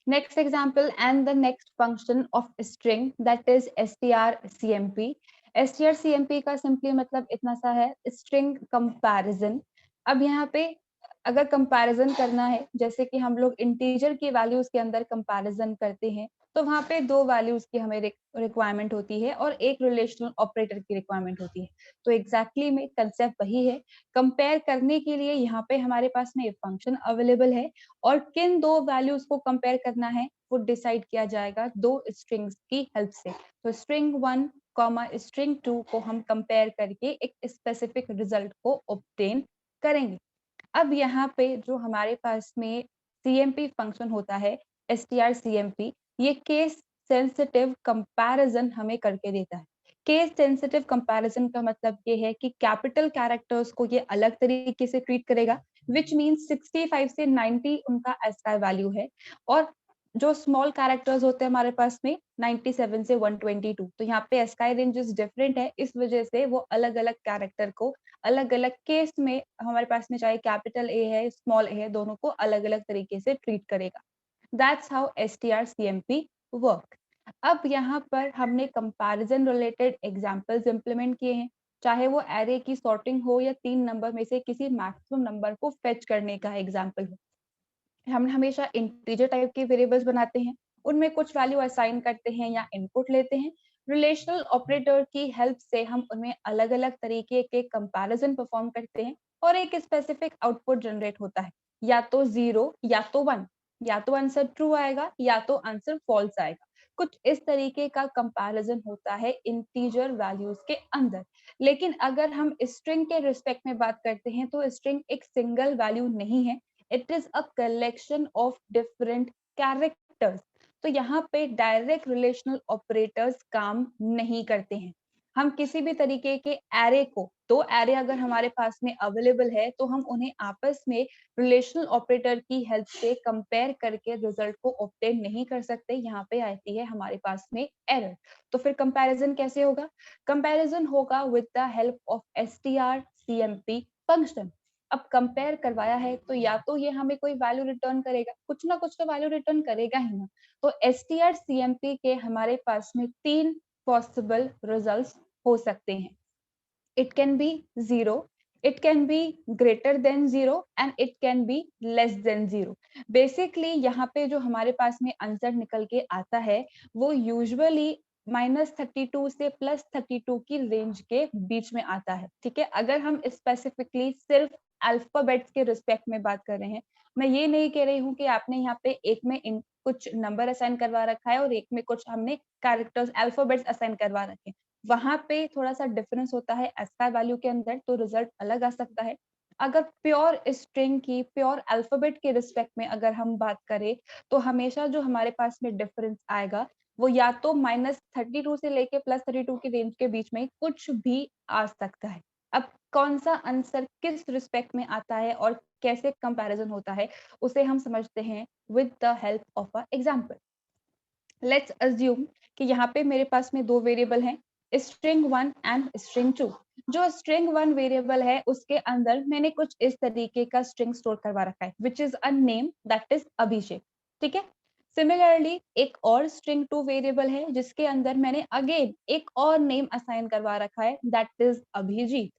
Next example and the next function of string that is strcmp. strcmp का simply मतलब इतना सा है, string comparison. अब यहाँ पे अगर कंपैरिजन करना है, जैसे कि हम लोग इंटीजर की वैल्यूज के अंदर कंपैरिजन करते हैं, तो वहां पे दो वैल्यूज की हमें रिक्वायरमेंट होती है और एक रिलेशनल ऑपरेटर की रिक्वायरमेंट होती है. तो एग्जैक्टली में कंसेप्ट वही है. कंपेयर करने के लिए यहाँ पे हमारे पास में फंक्शन अवेलेबल है और किन दो वैल्यूज को कंपेयर करना है वो डिसाइड किया जाएगा दो स्ट्रिंग्स की हेल्प से. तो स्ट्रिंग 1 कॉमा स्ट्रिंग 2 को हम कंपेयर करके एक स्पेसिफिक रिजल्ट को ऑब्टेन करेंगे. अब यहाँ पे जो हमारे पास में CMP फंक्शन होता है strcmp, ये केस सेंसिटिव कंपैरिजन हमें करके देता है. केस सेंसिटिव कंपैरिजन का मतलब ये है कि कैपिटल कैरेक्टर्स को ये अलग तरीके से ट्रीट करेगा, विच मीन्स 65 से 90 उनका ASCII वैल्यू है और जो स्मॉल कैरेक्टर्स होते हैं हमारे पास में 97 से 122, तो यहाँ पे ASCII रेंजेस डिफरेंट है, इस वजह से वो अलग अलग कैरेक्टर को अलग अलग केस में हमारे पास में चाहे कैपिटल ए है स्मॉल ए है, दोनों को अलग अलग तरीके से ट्रीट करेगा. That's how strcmp work. अब यहाँ पर हमने कंपैरिजन रिलेटेड एग्जांपल्स इंप्लीमेंट किए हैं, चाहे वो एरे की सॉर्टिंग हो या 3 नंबर में से किसी मैक्सिमम नंबर को फेच करने का एग्जांपल हो. हम हमेशा इंटीजर टाइप के वेरिएबल्स बनाते हैं, उनमें कुछ वैल्यू असाइन करते हैं या इनपुट लेते हैं. रिलेशनल ऑपरेटर की हेल्प से हम उनमें अलग अलग तरीके के कंपैरिजन परफॉर्म करते हैं और एक स्पेसिफिक आउटपुट जनरेट होता है, या तो 0 या तो 1, या तो आंसर ट्रू आएगा या तो आंसर फॉल्स आएगा. कुछ इस तरीके का कंपैरिजन होता है इंटीजर वैल्यूज के अंदर. लेकिन अगर हम स्ट्रिंग के रिस्पेक्ट में बात करते हैं तो स्ट्रिंग एक सिंगल वैल्यू नहीं है, it is a collection of different characters. तो यहाँ पे डायरेक्ट रिलेशनल ऑपरेटर्स काम नहीं करते हैं. हम किसी भी तरीके के एरे को, दो एरे अगर हमारे पास में अवेलेबल है तो हम उन्हें आपस में रिलेशनल ऑपरेटर की हेल्प से कंपेयर करके रिजल्ट को ऑब्टेन नहीं कर सकते. यहाँ पे आती है हमारे पास में एरर. तो फिर कंपैरिजन कैसे होगा? कंपैरिजन होगा with the help of strcmp function. अब कंपेयर करवाया है तो या तो ये हमें कोई वैल्यू रिटर्न करेगा, कुछ ना कुछ तो वैल्यू रिटर्न करेगा ही ना. तो strcmp के हमारे पास में 3 पॉसिबल रिजल्ट्स हो सकते हैं. It can be 0, it can be greater than 0 and it can be less than 0. Basically यहाँ पे जो हमारे पास में आंसर निकल के आता है वो यूजुअली -32 से +32 की रेंज के बीच में आता है. ठीक है, अगर हम स्पेसिफिकली सिर्फ अल्फाबेट्स के रिस्पेक्ट में बात कर रहे हैं, मैं ये नहीं कह रही हूँ कि आपने यहाँ पे एक में कुछ नंबर असाइन करवा रखा है और एक में कुछ हमने कैरेक्टर्स अल्फाबेट्स असाइन करवा रखे हैं, वहां पे थोड़ा सा डिफरेंस होता है ASCII वैल्यू के अंदर, तो रिजल्ट अलग आ सकता है. अगर प्योर स्ट्रिंग की प्योर अल्फाबेट के रिस्पेक्ट में अगर हम बात करें तो हमेशा जो हमारे पास में डिफरेंस आएगा वो या तो -32 से लेके +32 की रेंज के बीच में कुछ भी आ सकता है. अब कौन सा आंसर किस रिस्पेक्ट में आता है और कैसे कंपैरिजन होता है उसे हम समझते हैं with the help of a example. Let's assume कि यहाँ पे मेरे पास में दो वेरिएबल हैं, string 1 एंड string 2. जो string 1 वेरिएबल है उसके अंदर मैंने कुछ इस तरीके का स्ट्रिंग स्टोर करवा रखा है which is a name that is अभिषेक. ठीक है. सिमिलरली एक और string 2 वेरिएबल है जिसके अंदर मैंने अगेन एक और नेम असाइन करवा रखा है that is अभिजीत.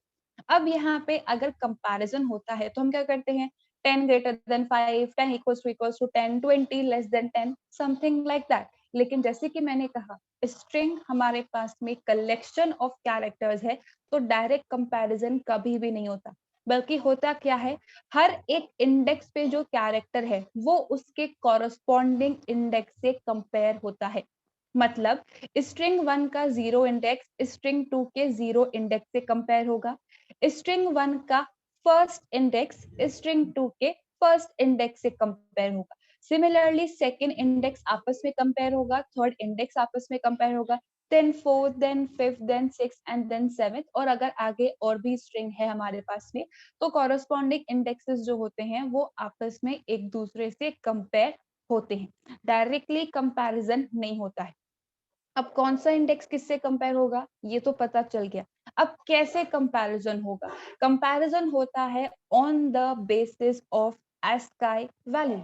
अब यहाँ पे अगर कंपैरिजन होता है तो हम क्या करते हैं, 10 greater than 5, 10 equals to 10, 20 less than 10, something like that. लेकिन जैसे कि मैंने कहा स्ट्रिंग हमारे पास में कलेक्शन ऑफ कैरेक्टर्स है, तो डायरेक्ट कंपैरिजन कभी भी नहीं होता, बल्कि होता क्या है, हर एक इंडेक्स पे जो कैरेक्टर है वो उसके कॉरस्पॉन्डिंग इंडेक्स से कंपेयर होता है. मतलब स्ट्रिंग 1 का 0 इंडेक्स स्ट्रिंग 2 के 0 इंडेक्स से कंपेयर होगा, स्ट्रिंग 1 का फर्स्ट इंडेक्स स्ट्रिंग 2 के फर्स्ट इंडेक्स से कंपेयर होगा. सिमिलरली सेकेंड इंडेक्स आपस में कंपेयर होगा, थर्ड इंडेक्स आपस में कंपेयर होगा, then fourth, then fifth, then six and then seventh. और अगर आगे और भी स्ट्रिंग है हमारे पास में तो कॉरस्पॉन्डिंग इंडेक्सेस जो होते हैं वो आपस में एक दूसरे से कंपेयर होते हैं, डायरेक्टली कंपैरिजन नहीं होता है. अब कौन सा इंडेक्स किससे कंपेयर होगा ये तो पता चल गया. अब कैसे कंपैरिजन होगा? कंपैरिजन होता है on the basis of ASCII values.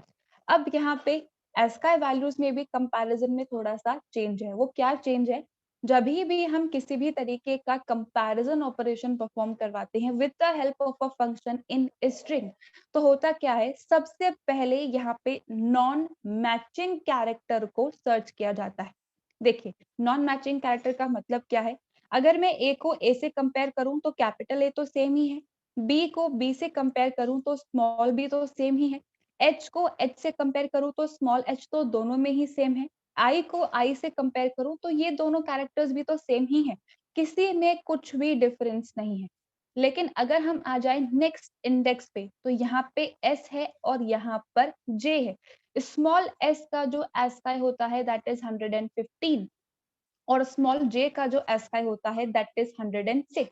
अब यहाँ पे एस्काई वैल्यूज में भी कंपैरिजन में थोड़ा सा चेंज है। वो क्या चेंज है? जब भी हम किसी भी तरीके का कंपैरिजन ऑपरेशन परफॉर्म करवाते हैं with the help of a function in string, तो होता क्या है, सबसे पहले यहाँ पे नॉन मैचिंग कैरेक्टर को सर्च किया जाता है। देखिए, नॉन मैचिंग कैरेक्टर का मतलब क्या है? अगर मैं ए को ए से कंपेयर करूं तो कैपिटल ए तो सेम ही है, बी को बी से कंपेयर करूं तो स्मॉल बी तो सेम ही है, एच को एच से कंपेयर करूं तो स्मॉल एच तो दोनों में ही सेम है, आई को आई से कंपेयर करूं तो ये दोनों कैरेक्टर्स भी तो सेम ही है, किसी में कुछ भी डिफरेंस नहीं है। लेकिन अगर हम आ जाए नेक्स्ट इंडेक्स पे, तो यहाँ पे एस है और यहाँ पर जे है। स्मॉल एस का जो एस्काई होता है दैट इज 115 और स्मॉल जे का जो एस्काई होता है दैट इज 106।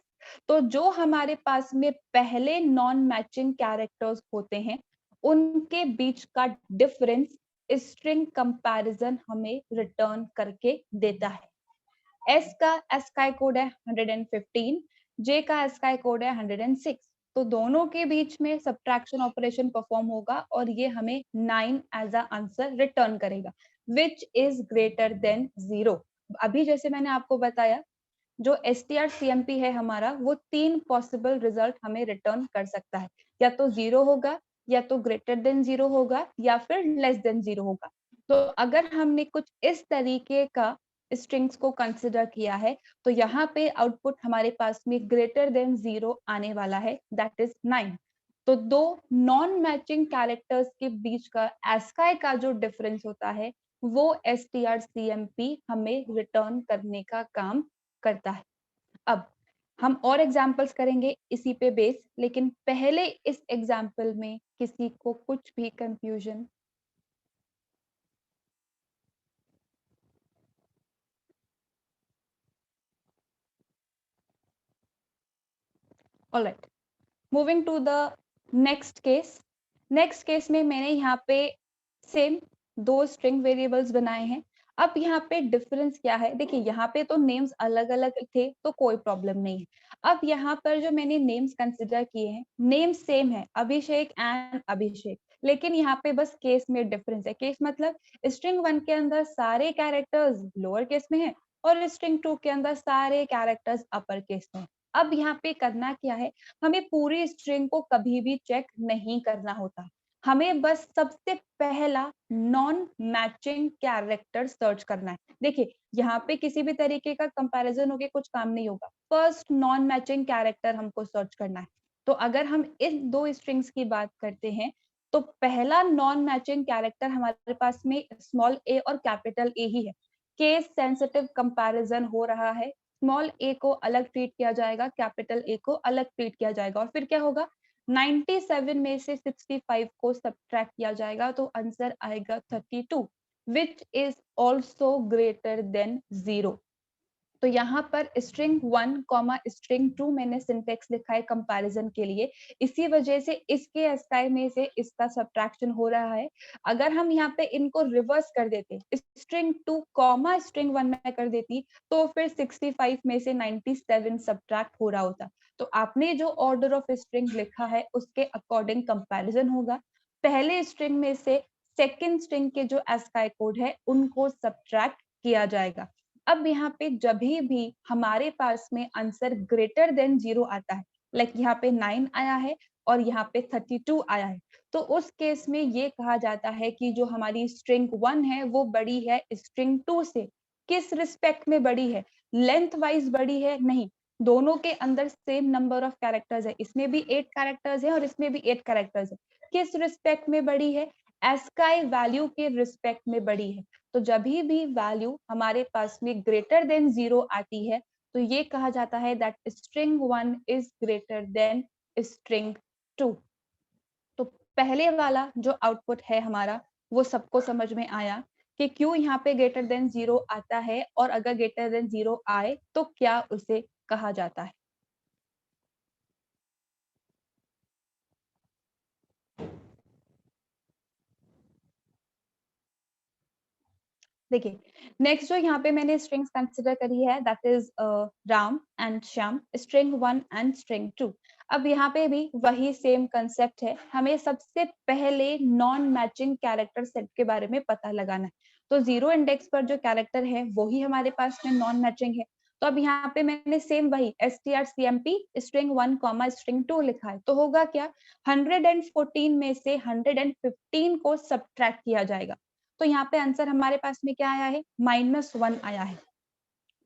तो जो हमारे पास में पहले नॉन मैचिंग कैरेक्टर्स होते हैं उनके बीच का डिफरेंस स्ट्रिंग कंपैरिजन हमें रिटर्न करके देता है। एस का एस्काई कोड है 115, जे का एस्काई कोड है 106। तो दोनों के बीच में सब्ट्रैक्शन ऑपरेशन परफॉर्म होगा और ये हमें 9 एज अ आंसर रिटर्न करेगा विच इज ग्रेटर देन 0। अभी जैसे मैंने आपको बताया, जो STR-CMP है हमारा, वो 3 पॉसिबल रिजल्ट हमें रिटर्न कर सकता है। या तो 0 होगा, या तो ग्रेटर देन 0 होगा, या फिर लेस देन 0 होगा। तो अगर हमने कुछ इस तरीके का स्ट्रिंग्स को कंसिडर किया है, तो यहाँ पे आउटपुट हमारे पास में ग्रेटर देन 0 आने वाला है, दैट इज 9। तो दो नॉन मैचिंग कैरेक्टर्स के बीच का एस्काई का जो डिफरेंस होता है, वो STR-CMP हमें रिटर्न करने का काम करता है। अब हम और एग्जाम्पल्स करेंगे इसी पे बेस, लेकिन पहले इस एग्जाम्पल में किसी को कुछ भी confusion? Alright, moving to the next case. Next case में मैंने यहाँ पे सेम दो स्ट्रिंग वेरिएबल्स बनाए हैं। अब यहाँ पे डिफरेंस क्या है? देखिए, यहाँ पे तो नेम्स अलग अलग थे तो कोई प्रॉब्लम नहीं है। अब यहाँ पर जो मैंने नेम्स कंसिडर किए हैं, नेम सेम है, अभिषेक एंड अभिषेक, लेकिन यहाँ पे बस केस में डिफरेंस है। केस मतलब स्ट्रिंग 1 के अंदर सारे कैरेक्टर्स लोअर केस में है और स्ट्रिंग 2 के अंदर सारे कैरेक्टर्स अपर केस में है। अब यहाँ पे करना क्या है, हमें पूरी स्ट्रिंग को कभी भी चेक नहीं करना होता, हमें बस सबसे पहला नॉन मैचिंग कैरेक्टर सर्च करना है। देखिए, यहाँ पे किसी भी तरीके का कंपैरिजन होके कुछ काम नहीं होगा, फर्स्ट नॉन मैचिंग कैरेक्टर हमको सर्च करना है। तो अगर हम इन दो स्ट्रिंग्स की बात करते हैं, तो पहला नॉन मैचिंग कैरेक्टर हमारे पास में स्मॉल ए और कैपिटल ए ही है। केस सेंसिटिव कंपैरिजन हो रहा है, स्मॉल ए को अलग ट्रीट किया जाएगा, कैपिटल ए को अलग ट्रीट किया जाएगा, और फिर क्या होगा, 97 में से 65 को सब्ट्रैक्ट किया जाएगा तो आंसर आएगा 32 which is also greater than 0। तो यहाँ पर स्ट्रिंग 1 कॉमा स्ट्रिंग 2 मैंने सिंटेक्स लिखा है कंपैरिजन के लिए, इसी वजह से इसके एस्काई में से इसका सब्ट्रैक्शन हो रहा है। अगर हम यहाँ पे इनको रिवर्स कर देते, स्ट्रिंग 2 कॉमा स्ट्रिंग 1 में कर देती, तो फिर 65 में से 97 सब्ट्रैक्ट हो रहा होता। तो आपने जो ऑर्डर ऑफ स्ट्रिंग लिखा है उसके अकॉर्डिंग कंपैरिजन होगा। पहले स्ट्रिंग में से सेकेंड स्ट्रिंग के जो एस्काई कोड है उनको सब्ट्रैक्ट किया जाएगा। अब यहाँ पे जब भी हमारे पास में आंसर ग्रेटर देन 0 आता है, लाइक यहाँ पे 9 आया है और यहाँ पे 32 आया है, तो उस केस में ये कहा जाता है कि जो हमारी स्ट्रिंग 1 है वो बड़ी है स्ट्रिंग 2 से। किस रिस्पेक्ट में बड़ी है? लेंथ वाइज बड़ी है? नहीं, दोनों के अंदर सेम नंबर ऑफ कैरेक्टर्स है, इसमें भी 8 कैरेक्टर्स है और इसमें भी 8 कैरेक्टर्स है। किस रिस्पेक्ट में बड़ी है? एस्काई वैल्यू के रिस्पेक्ट में बड़ी है। तो जब भी वैल्यू हमारे पास में ग्रेटर देन 0 आती है, तो ये कहा जाता है that string 1 is greater than string 2। तो पहले वाला जो आउटपुट है हमारा, वो सबको समझ में आया कि क्यों यहाँ पे ग्रेटर देन 0 आता है, और अगर ग्रेटर देन 0 आए तो क्या उसे कहा जाता है। देखिए, नेक्स्ट जो यहाँ पे मैंने स्ट्रिंग्स कंसिडर करी है that is Ram and Shyam, string 1 and string 2। अब यहाँ पे भी वही सेम कंसेप्ट है, हमें सबसे पहले नॉन मैचिंग कैरेक्टर सेट के बारे में पता लगाना है। तो 0 इंडेक्स पर जो कैरेक्टर है वो ही हमारे पास में नॉन मैचिंग है। तो अब यहाँ पे मैंने सेम वही strcmp स्ट्रिंग 1 कॉमा स्ट्रिंग 2 लिखा है। तो होगा क्या, 114 में से 115 को सब्ट्रैक्ट किया जाएगा। तो यहाँ पे आंसर हमारे पास में क्या आया है, -1 आया है।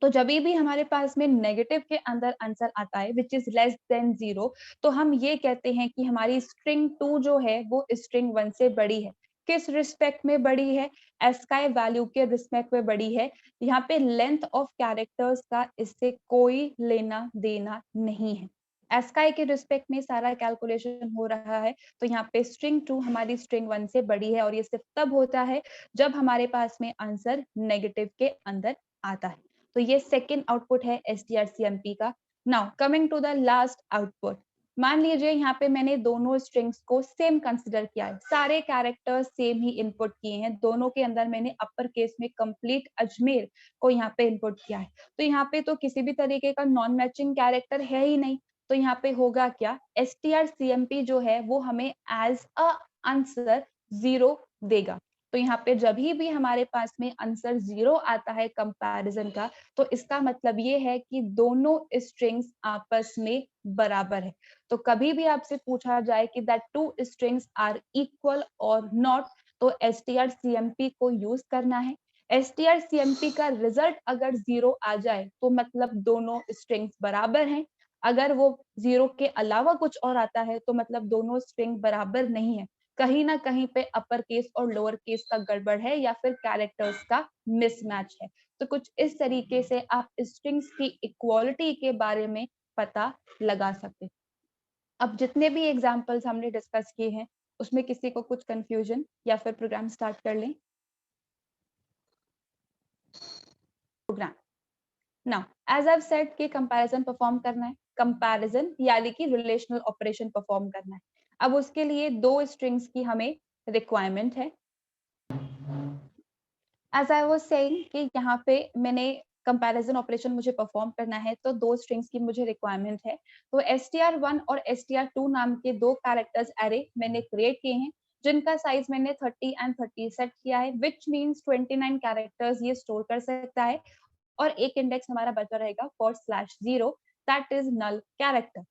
तो जभी भी हमारे पास में नेगेटिव के अंदर आंसर आता है विच इज लेस देन 0, तो हम ये कहते हैं कि हमारी स्ट्रिंग 2 जो है वो स्ट्रिंग 1 से बड़ी है। किस रिस्पेक्ट में बड़ी है, एस्काई वैल्यू के रिस्पेक्ट में बड़ी है। यहाँ पे लेंथ ऑफ कैरेक्टर्स का इससे कोई लेना देना नहीं है। एस्काई के रिस्पेक्ट में सारा कैलकुलेशन हो रहा है। तो यहाँ पे स्ट्रिंग 2 हमारी स्ट्रिंग 1 से बड़ी है और ये सिर्फ तब होता है जब हमारे पास में आंसर नेगेटिव के अंदर आता है। तो ये सेकेंड आउटपुट है strcmp का। Now coming to the last output, मान लीजिए यहाँ पे मैंने दोनों स्ट्रिंग्स को सेम कंसिडर किया है, सारे कैरेक्टर्स सेम ही इनपुट किए हैं, दोनों के अंदर मैंने अपर केस में कंप्लीट अजमेर को यहाँ पे इनपुट किया है। तो यहाँ पे तो किसी भी तरीके का नॉन मैचिंग कैरेक्टर है ही नहीं। तो यहाँ पे होगा क्या, strcmp जो है वो हमें एज अ आंसर 0 देगा। तो यहाँ पे जब भी हमारे पास में आंसर 0 आता है कंपैरिजन का, तो इसका मतलब ये है कि दोनों स्ट्रिंग्स आपस में बराबर है। तो कभी भी आपसे पूछा जाए कि that two strings are equal और नॉट, तो strcmp को यूज करना है। strcmp का रिजल्ट अगर 0 आ जाए तो मतलब दोनों स्ट्रिंग्स बराबर हैं। अगर वो 0 के अलावा कुछ और आता है तो मतलब दोनों स्ट्रिंग बराबर नहीं है, कहीं ना कहीं पे अपर केस और लोअर केस का गड़बड़ है या फिर कैरेक्टर्स का मिसमैच है। तो कुछ इस तरीके से आप स्ट्रिंग्स की इक्वालिटी के बारे में पता लगा सकते हैं। अब जितने भी एग्जांपल्स हमने डिस्कस किए हैं उसमें किसी को कुछ कंफ्यूजन या फिर प्रोग्राम स्टार्ट कर लें। Program now as I said कि कंपैरिजन परफॉर्म करना है, कंपैरिजन यानी कि रिलेशनल ऑपरेशन परफॉर्म करना है। अब उसके लिए दो स्ट्रिंग्स की हमें रिक्वायरमेंट है। एज आई वाज सेइंग कि यहाँ पे मैंने कंपैरिजन ऑपरेशन मुझे परफॉर्म करना है तो दो स्ट्रिंग्स की मुझे रिक्वायरमेंट है। तो str1 और str2 नाम के दो कैरेक्टर्स एरे मैंने क्रिएट किए हैं जिनका साइज मैंने 30 एंड 30 सेट किया है, विच मीन्स 29 कैरेक्टर्स ये स्टोर कर सकता है और एक इंडेक्स हमारा बचा रहेगा for /0 that is null character.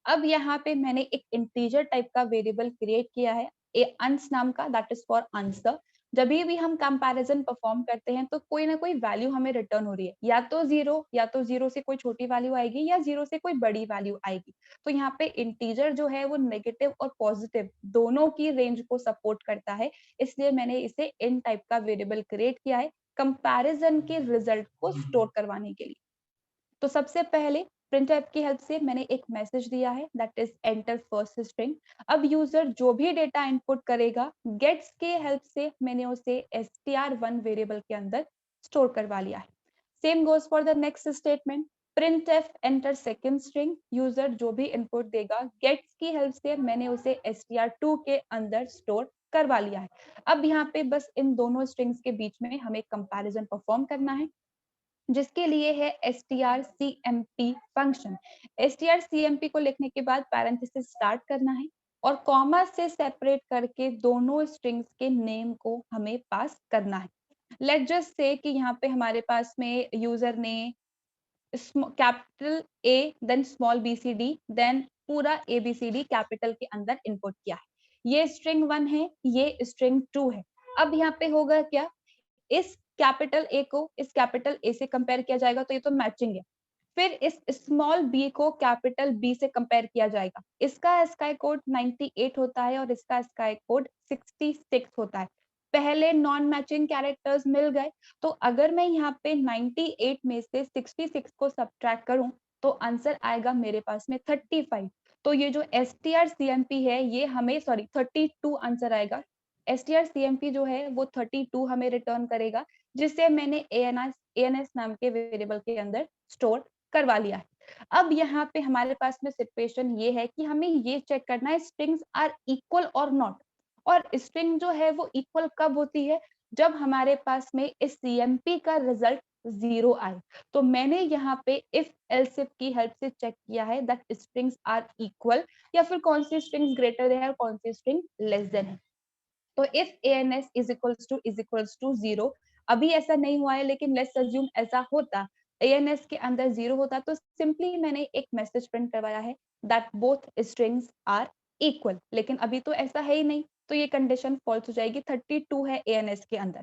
अब यहाँ पे मैंने एक इंटीजर टाइप का वेरिएबल क्रिएट किया है अंस नाम का, दैट इज फॉर आंसर। जब भी हम कंपैरिजन परफॉर्म करते हैं तो कोई ना कोई वैल्यू हमें रिटर्न हो रही है, या तो 0 या तो 0 से कोई छोटी वैल्यू आएगी या 0 से कोई बड़ी वैल्यू आएगी। तो यहाँ पे इंटीजर जो है वो नेगेटिव और पॉजिटिव दोनों की रेंज को सपोर्ट करता है, इसलिए मैंने इसे इन टाइप का वेरिएबल क्रिएट किया है कंपैरिजन के रिजल्ट को स्टोर करवाने के लिए। तो सबसे पहले printf की हेल्प से मैंने एक मैसेज दिया है that is enter first string. अब यूजर जो भी डेटा इनपुट करेगा गेट्स के हेल्प से मैंने उसे str1 वेरिएबल के अंदर स्टोर करवा लिया है। Same goes for the next statement, printf enter second string. User जो भी इनपुट देगा गेट्स की हेल्प से मैंने उसे str2 के अंदर स्टोर करवा लिया है। अब यहाँ पे बस इन दोनों स्ट्रिंग्स के बीच में हमें कंपैरिजन परफॉर्म करना है जिसके लिए है strcmp फंक्शन। strcmp को लिखने के बाद पैरेंथेसिस स्टार्ट करना है और कॉमा से सेपरेट करके दोनों स्ट्रिंग्स के नेम को हमें पास करना है। लेट्स जस्ट से कि यहाँ पे हमारे पास में यूजर ने capital A then small bcd then पूरा abcd कैपिटल के अंदर इनपुट किया है। ये स्ट्रिंग 1 है, ये स्ट्रिंग 2 है। अब यहाँ पे होगा क्या, इस कैपिटल ए को इस कैपिटल ए से कंपेयर किया जाएगा तो ये तो मैचिंग है। फिर इस स्मॉल बी को कैपिटल बी से कंपेयर किया जाएगा। इसका स्काई कोड 98 होता है और इसका स्काई कोड 66 होता है। पहले नॉन मैचिंग कैरेक्टर्स मिल गए, तो अगर मैं यहाँ पे 98 में से 66 को सब्ट्रैक्ट करूं तो आंसर आएगा मेरे पास में 35। तो ये जो strcmp है ये हमें 32 आंसर आएगा। strcmp जो है वो 32 हमें रिटर्न करेगा जिसे मैंने ans नाम के वेरिएबल के अंदर स्टोर करवा लिया है। अब यहाँ पे हमारे पास में सिचुएशन ये है कि हमें ये चेक करना है स्ट्रिंग्स आर इक्वल और नॉट। और स्ट्रिंग जो है वो इक्वल कब होती है, जब हमारे पास में इस CMP का रिजल्ट 0 आए। तो मैंने यहाँ पे इफ एल्स इफ की हेल्प से चेक किया है दैट स्ट्रिंग्स आर इक्वल, या फिर कौन सी स्ट्रिंग्स ग्रेटर है और कौन सी स्ट्रिंग लेस देन है। तो if ans is equals to 0, अभी ऐसा नहीं हुआ है लेकिन लेट्स अज्यूम ऐसा होता, ans के अंदर 0 होता, तो सिंपली मैंने एक मैसेज प्रिंट करवाया है that both strings are equal. लेकिन अभी तो ऐसा है ही नहीं, तो ये कंडीशन फॉल्स हो जाएगी, 32 है ans के अंदर।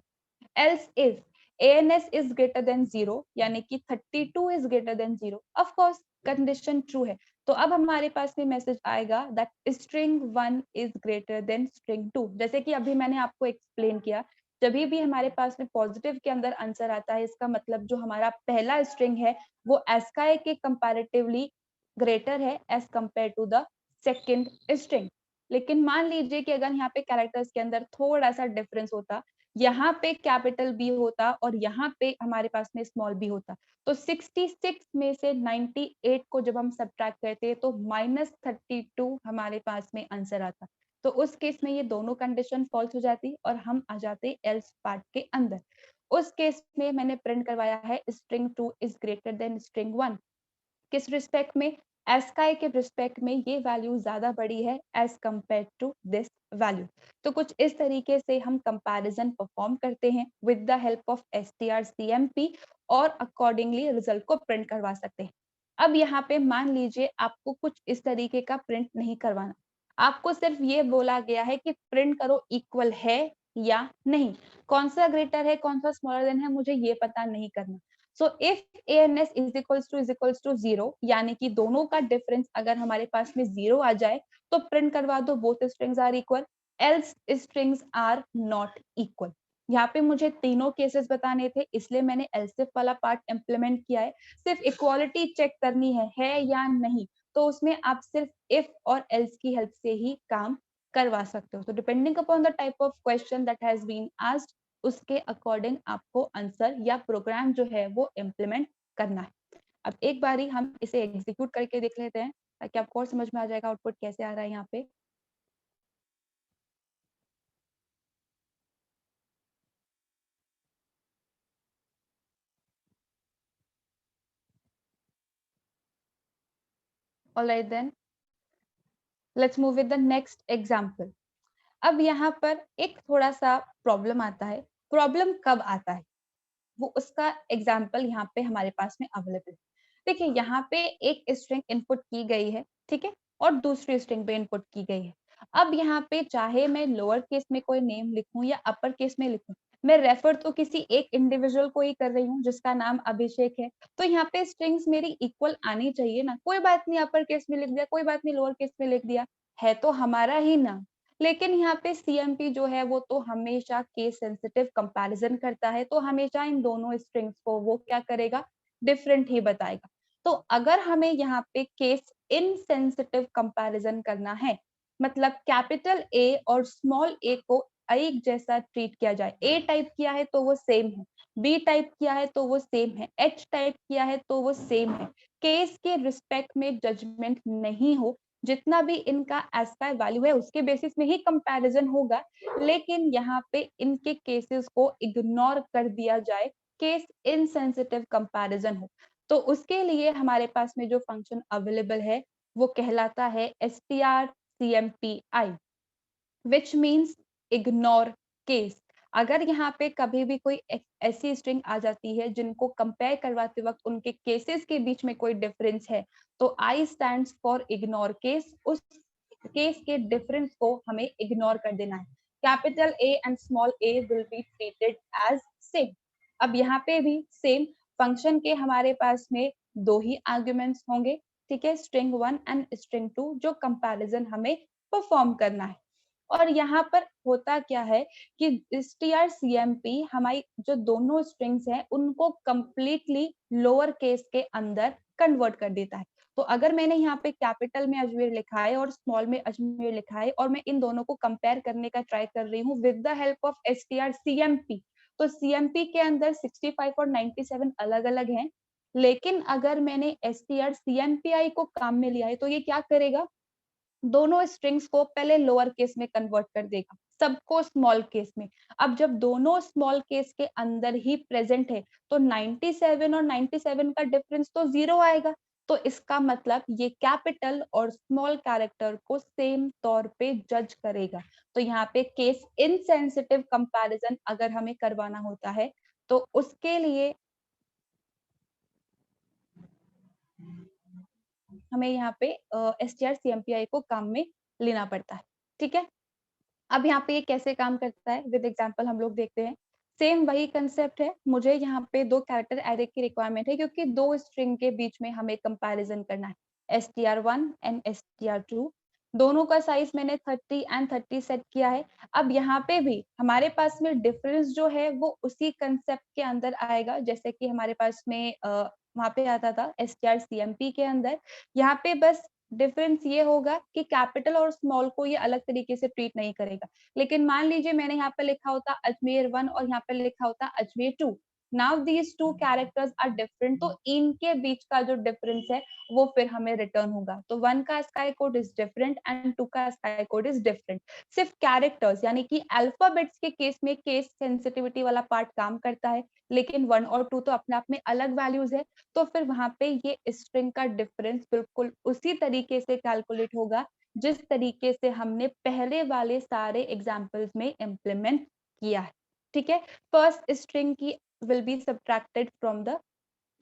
else if ans is greater than 0, यानी कि 32 is greater than 0, of course condition true है। तो अब हमारे पास में मैसेज आएगा that string 1 is greater than string 2। जैसे कि अभी मैंने आपको एक्सप्लेन किया, जब भी हमारे पास में पॉजिटिव के अंदर आंसर आता है, इसका मतलब जो हमारा पहला स्ट्रिंग है वो एस्काई के कंपैरेटिवली ग्रेटर है as compare to the second string. लेकिन मान लीजिए कि अगर यहाँ पे कैरेक्टर्स के अंदर थोड़ा सा डिफरेंस होता, यहाँ पे कैपिटल बी होता और यहाँ पे हमारे पास में स्मॉल बी होता, तो 66 में से 98 को जब हम सब्ट्रैक्ट करते तो -32 हमारे पास में आंसर आता। तो उस केस में ये दोनों कंडीशन फॉल्स हो जाती और हम आ जाते एल्स पार्ट के अंदर। उस केस में मैंने प्रिंट करवाया है string 2 is greater than string 1। किस रिस्पेक्ट में? एस्काई के रिस्पेक्ट में ये वैल्यू ज्यादा बड़ी है as compare to this value. तो कुछ इस तरीके से हम कंपैरिजन परफॉर्म करते हैं with the help of strcmp और अकॉर्डिंगली रिजल्ट को प्रिंट करवा सकते हैं। अब यहाँ पे मान लीजिए आपको कुछ इस तरीके का प्रिंट नहीं करवाना, आपको सिर्फ ये बोला गया है कि प्रिंट करो इक्वल है या नहीं, कौन सा ग्रेटर है कौन सा स्मॉलर देन है मुझे ये पता नहीं करना। So if ans is equals to 0, यानी कि दोनों का डिफरेंस अगर हमारे पास में 0 आ जाए तो प्रिंट करवा दो both strings are equal, else strings are not equal. यहाँ पे मुझे तीनों केसेस बताने थे, इसलिए मैंने एल्सिफ वाला पार्ट इम्प्लीमेंट किया है। सिर्फ इक्वालिटी चेक करनी है या नहीं, तो उसमें आप सिर्फ इफ और एल्स की हेल्प से ही काम करवा सकते हो। तो depending upon the type of question that has been asked, उसके अकॉर्डिंग आपको आंसर या प्रोग्राम जो है वो इम्प्लीमेंट करना है। अब एक बारी हम इसे एग्जीक्यूट करके देख लेते हैं ताकि आपको और समझ में आ जाएगा आउटपुट कैसे आ रहा है यहाँ पे। Alright then, let's move with the next example. अब यहाँ पर एक थोड़ा सा प्रॉब्लम आता है। प्रॉब्लम कब आता है वो उसका एग्जाम्पल यहाँ पे हमारे पास में अवेलेबल है। देखिए यहाँ पे एक स्ट्रिंग इनपुट की गई है, ठीक है, और दूसरी स्ट्रिंग पे इनपुट की गई है। अब यहाँ पे चाहे मैं लोअर केस में कोई नेम लिखूं या अपर केस में लिखूं, मैं रेफर तो किसी एक इंडिविजुअल को ही कर रही हूँ जिसका नाम अभिषेक है। तो यहाँ पे स्ट्रिंग्स मेरी इक्वल आनी चाहिए ना। कोई बात नहीं अपर केस में लिख दिया, कोई बात नहीं लोअर केस में लिख दिया, है तो हमारा ही नाम। लेकिन यहाँ पे CMP जो है वो तो हमेशा केस सेंसिटिव कंपैरिजन करता है, तो हमेशा इन दोनों स्ट्रिंग्स को वो क्या करेगा, डिफरेंट ही बताएगा। तो अगर हमें यहाँ पे केस इनसेंसिटिव कंपैरिजन करना है, मतलब कैपिटल ए और स्मॉल ए को एक जैसा ट्रीट किया जाए, ए टाइप किया है तो वो सेम है, बी टाइप किया है तो वो सेम है, एच टाइप किया है तो वो सेम है, केस के रिस्पेक्ट में जजमेंट नहीं हो, जितना भी इनका एस्काई वैल्यू है उसके बेसिस में ही कंपैरिजन होगा, लेकिन यहाँ पे इनके केसेस को इग्नोर कर दिया जाए, केस इनसेंसिटिव कंपैरिजन हो, तो उसके लिए हमारे पास में जो फंक्शन अवेलेबल है वो कहलाता है strcmpi, which means ignore case. अगर यहाँ पे कभी भी कोई ऐसी स्ट्रिंग आ जाती है जिनको कंपेयर करवाते वक्त उनके केसेस के बीच में कोई डिफरेंस है, तो I stands for ignore case, उस केस के डिफरेंस को हमें इग्नोर कर देना है। Capital A and small A will be treated as same. अब यहाँ पे भी सेम फंक्शन के हमारे पास में दो ही आर्ग्यूमेंट्स होंगे, ठीक है, स्ट्रिंग 1 एंड स्ट्रिंग 2, जो कंपैरिजन हमें परफॉर्म करना है। और यहाँ पर होता क्या है कि strcmp हमारी जो दोनों स्ट्रिंग्स हैं उनको कंप्लीटली लोअर केस के अंदर कन्वर्ट कर देता है। तो अगर मैंने यहाँ पे कैपिटल में अजमेर लिखा है और स्मॉल में अजमेर लिखा है और मैं इन दोनों को कंपेयर करने का ट्राई कर रही हूँ with the help of strcmp, तो CMP के अंदर 65 और 97 अलग अलग हैं। लेकिन अगर मैंने strcmpi को काम में लिया है तो ये क्या करेगा, दोनों स्ट्रिंग्स को पहले लोअर केस में कन्वर्ट कर देगा, सबको स्मॉल केस में। अब जब दोनों स्मॉल केस के अंदर ही प्रेजेंट है तो 97 और 97 का डिफरेंस तो 0 आएगा। तो इसका मतलब ये कैपिटल और स्मॉल कैरेक्टर को सेम तौर पे जज करेगा। तो यहाँ पे केस इनसेंसिटिव कंपैरिजन अगर हमें करवाना होता है तो उसके लिए हमें यहाँ पे STR-CMPI को काम में लेना पड़ता है। ठीक है, अब यहाँ पे ये कैसे काम करता है विद एग्जांपल हम लोग देखते हैं। सेम वही कंसेप्ट है, मुझे यहाँ पे 2 कैरेक्टर एरे की रिक्वायरमेंट है क्योंकि 2 स्ट्रिंग के बीच में हमें कंपैरिजन करना है, STR1 एंड STR2। दोनों का साइज मैंने 30 एंड 30 सेट किया है। अब यहाँ पे भी हमारे पास में डिफरेंस जो है वो उसी कंसेप्ट के अंदर आएगा जैसे कि हमारे पास में वहाँ पे आता था STR-CMP के अंदर। यहाँ पे बस डिफरेंस ये होगा कि कैपिटल और स्मॉल को ये अलग तरीके से ट्रीट नहीं करेगा। लेकिन मान लीजिए मैंने यहाँ पे लिखा होता अजमेर 1 और यहाँ पे लिखा होता Ajmer 2। Now these two characters are different, तो इनके बीच का जो डिफरेंस है वो फिर हमें रिटर्न होगा। तो 1 का sky code is different and 2 का स्काई कोड इज डिफरेंट। सिर्फ कैरेक्टर्स यानी कि अल्फाबेट्स के केस में केस सेंसिटिविटी वाला पार्ट काम करता है, लेकिन 1 और 2 तो अपने आप में अलग वैल्यूज है। तो फिर वहां पे ये स्ट्रिंग का डिफरेंस बिल्कुल उसी तरीके से कैलकुलेट होगा जिस तरीके से हमने पहले वाले सारे एग्जाम्पल्स में इम्प्लीमेंट किया है। ठीक है, फर्स्ट स्ट्रिंग की will be subtracted from the,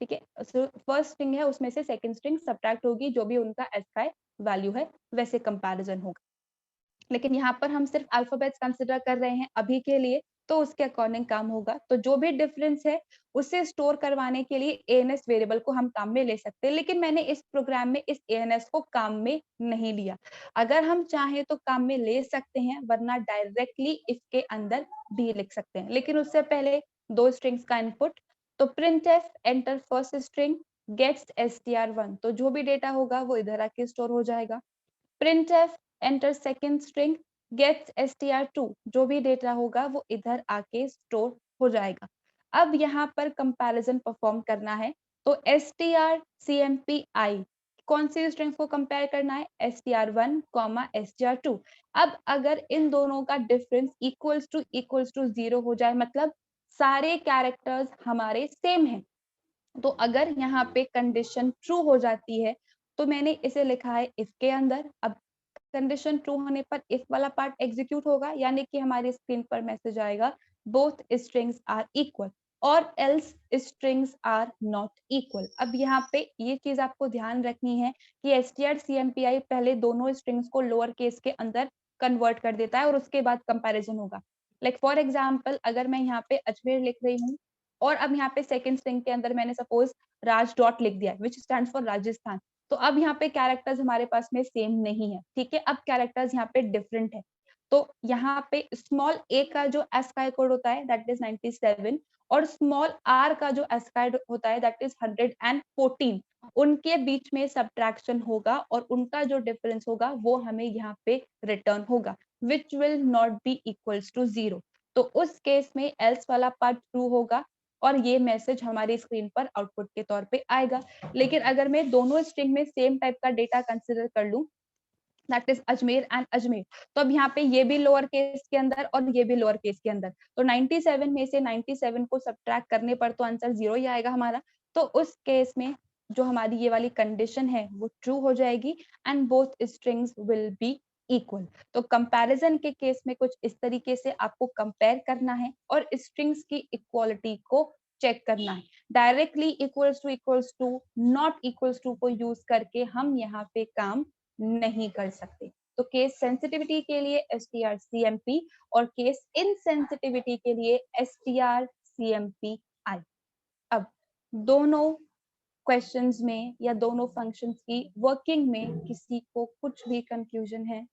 ठीक है, फर्स्ट स्ट्रिंग है उसमें से सेकंड स्ट्रिंग सब्ट्रैक्ट होगी, जो भी उनका एसकाई वैल्यू है वैसे कंपैरिजन होगा। लेकिन यहाँ पर हम सिर्फ अल्फाबेट्स कंसिडर कर रहे हैं अभी के लिए, तो उसके अकॉर्डिंग काम होगा। तो जो भी डिफरेंस है उसे स्टोर करवाने के लिए एएनएस वेरिएबल को हम काम में ले सकते हैं, लेकिन मैंने इस प्रोग्राम में इस एएनएस को काम में नहीं लिया। अगर हम चाहें तो काम में ले सकते हैं, वरना डायरेक्टली इसके अंदर भी लिख सकते हैं। लेकिन उससे पहले 2 स्ट्रिंग्स का इनपुट, तो printf enter first string gets str1, तो जो भी डेटा होगा वो इधर आके स्टोर हो जाएगा। printf enter second string gets str2, जो भी डेटा होगा वो इधर आके स्टोर हो जाएगा। अब यहाँ पर कंपैरिजन परफॉर्म करना है, तो strcmpi कौन सी स्ट्रिंग को कंपेयर करना है, str1 str2। अब अगर इन दोनों का डिफरेंस इक्वल्स टू 0 हो जाए, मतलब सारे कैरेक्टर्स हमारे सेम हैं, तो अगर यहाँ पे कंडीशन ट्रू हो जाती है तो मैंने इसे लिखा है इफ के अंदर। अब कंडीशन ट्रू होने पर इफ वाला पार्ट एग्जीक्यूट होगा, यानी कि हमारी स्क्रीन पर मैसेज आएगा बोथ स्ट्रिंग्स आर इक्वल और else strings are not equal. अब यहाँ पे ये चीज आपको ध्यान रखनी है कि strcmpi पहले दोनों स्ट्रिंग्स को लोअर केस के अंदर कन्वर्ट कर देता है और उसके बाद कंपैरिजन होगा। लाइक फॉर एग्जांपल अगर मैं यहाँ पे अजमेर लिख रही हूँ और अब यहाँ पे सेकंड स्ट्रिंग के अंदर मैंने सपोज राज डॉट लिख दिया विच स्टैंड्स फॉर राजस्थान, तो अब यहाँ पे कैरेक्टर्स हमारे पास में सेम नहीं है। ठीक है, अब कैरेक्टर्स यहाँ पे डिफरेंट है। तो यहाँ पे स्मॉल a का जो एस्काई कोड होता है दैट इज 97 और स्मॉल r का जो एस्काई होता है दैट इज 114, उनके बीच में सब्ट्रैक्शन होगा और उनका जो डिफरेंस होगा वो हमें यहाँ पे रिटर्न होगा which will not be equals to 0। तो उस केस में एल्स वाला पार्ट ट्रू होगा और ये मैसेज हमारी स्क्रीन पर आउटपुट के तौर पे आएगा। लेकिन अगर मैं दोनों स्ट्रिंग में सेम टाइप का डेटा कंसिडर कर लूं that is Ajmer and Ajmer, तो अब यहाँ पे ये भी लोअर केस के अंदर और ये भी लोअर केस के अंदर, तो 97 में से 97 को सब्ट्रैक्ट करने पर तो आंसर 0 ही आएगा हमारा। तो उस केस में जो हमारी ये वाली कंडीशन है वो ट्रू हो जाएगी and both strings will be equal. तो कंपैरिजन के केस में कुछ इस तरीके से आपको कंपेयर करना है और स्ट्रिंग्स की इक्वालिटी को चेक करना है। Directly equals to not equals to को यूज करके हम यहाँ पे काम नहीं कर सकते। तो केस सेंसिटिविटी के लिए strcmp और केस इनसेंसिटिविटी के लिए strcmpi। अब दोनों क्वेश्चंस में या दोनों फंक्शंस की वर्किंग में किसी को कुछ भी कंफ्यूजन है?